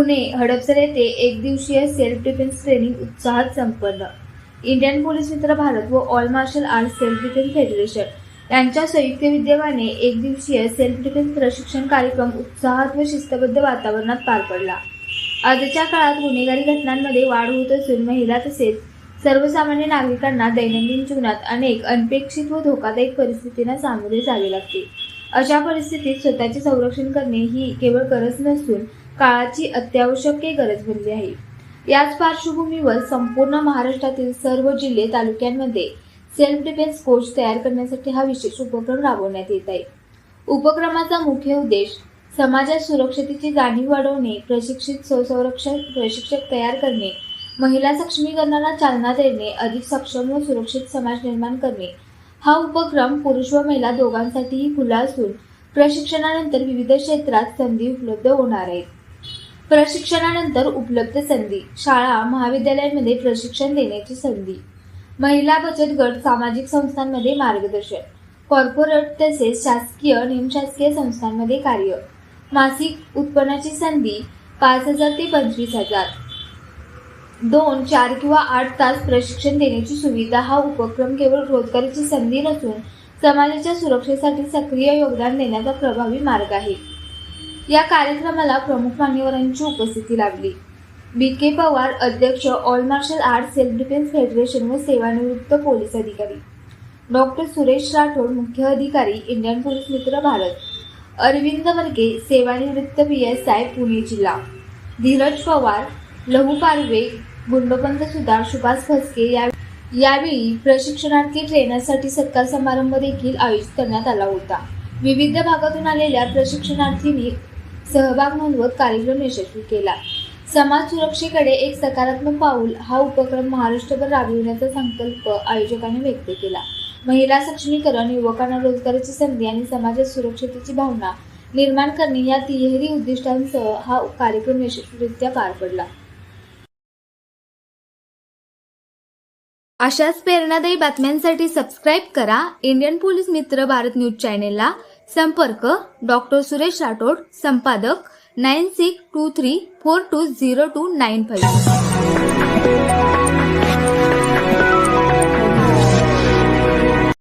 पुणे हडपसर येथे एक दिवसीय सेल्फ डिफेन्स ट्रेनिंग उत्साहात संपन्न। इंडियन पोलीस मित्र भारत व all martial art self defence federation यांच्या संयुक्त विद्यमाने एक दिवसीय सेल्फ डिफेन्स प्रशिक्षण कार्यक्रम उत्साहात व शिस्तबद्ध वातावरणात पार पडला। आजच्या काळात गुन्हेगारी घटनांमध्ये वाढ होत असून महिला तसेच सर्वसामान्य नागरिकांना दैनंदिन जीवनात अनेक अनपेक्षित व धोकादायक परिस्थितींना सामोरे जावे लागते। अशा परिस्थितीत स्वतःचे संरक्षण करणे ही केवळ गरज नसून काळाची अत्यावश्यक गरज बनली आहे। याच पार्श्वभूमीवर संपूर्ण महाराष्ट्रातील सर्व जिल्हे तालुक्यांमध्ये सेल्फ डिफेन्स कोर्स तयार करण्यासाठी हा विशेष उपक्रम राबवण्यात येत आहे। उपक्रमाचा मुख्य उद्देश समाजात सुरक्षतेची जाणीव वाढवणे, प्रशिक्षित स्वसंरक्षण प्रशिक्षक तयार करणे, महिला सक्षमीकरणाला चालना देणे, अधिक सक्षम व सुरक्षित समाज निर्माण करणे। हा उपक्रम पुरुष व महिला दोघांसाठीही खुला असून प्रशिक्षणानंतर विविध क्षेत्रात संधी उपलब्ध होणार आहेत। प्रशिक्षणानंतर उपलब्ध संधी: शाळा महाविद्यालयांमध्ये प्रशिक्षण देण्याची संधी, महिला बचत गट सामाजिक संस्थांमध्ये मार्गदर्शन, कॉर्पोरेट तसेच शासकीय निमशासकीय संस्थांमध्ये कार्य, मासिक उत्पन्नाची संधी 5,000 ते 25,000, 2, 4 किंवा 8 तास प्रशिक्षण देण्याची सुविधा। हा उपक्रम केवळ रोजगाराची संधी नसून समाजाच्या सुरक्षेसाठी सक्रिय योगदान देण्याचा प्रभावी मार्ग आहे। या कार्यक्रमाला प्रमुख मान्यवरांची उपस्थिती लाभली। बी.के. पवार अध्यक्ष all martial art self defence federation व सेवानिवृत्त पोलीस अधिकारी, डॉक्टर सुरेश राठोड मुख्य अधिकारी इंडियन पोलीस मित्र भारत, अरविंद वर्गे सेवानिवृत्त PSI पुणे जिल्हा, धीरज पवार, लहू पारवे, गुंडोपंत सुधार, सुभाष फसके। यावेळी प्रशिक्षणार्थी ट्रेनरसाठी सत्कार समारंभ देखील आयोजित करण्यात आला होता। विविध भागातून आलेल्या प्रशिक्षणार्थींनी सहभाग नोंदवत कार्यक्रम यशस्वी केला। समाज सुरक्षेकडे एक सकारात्मक पाऊल हा उपक्रम महाराष्ट्रभर राबविण्याचा संकल्प आयोजकांनी व्यक्त केला। महिला सक्षमीकरण, युवकांना रोजगाराची संधी आणि समाजात सुरक्षतेची भावना निर्माण करणे या तिहेरी उद्दिष्टांसह हा कार्यक्रम यशस्वीरित्या पार पडला। अशाच प्रेरणादायी बातम्यांसाठी सबस्क्राईब करा इंडियन पोलीस मित्र भारत न्यूज चॅनेलला। संपर्क डॉक्टर सुरेश राठोड, संपादक 9623420295।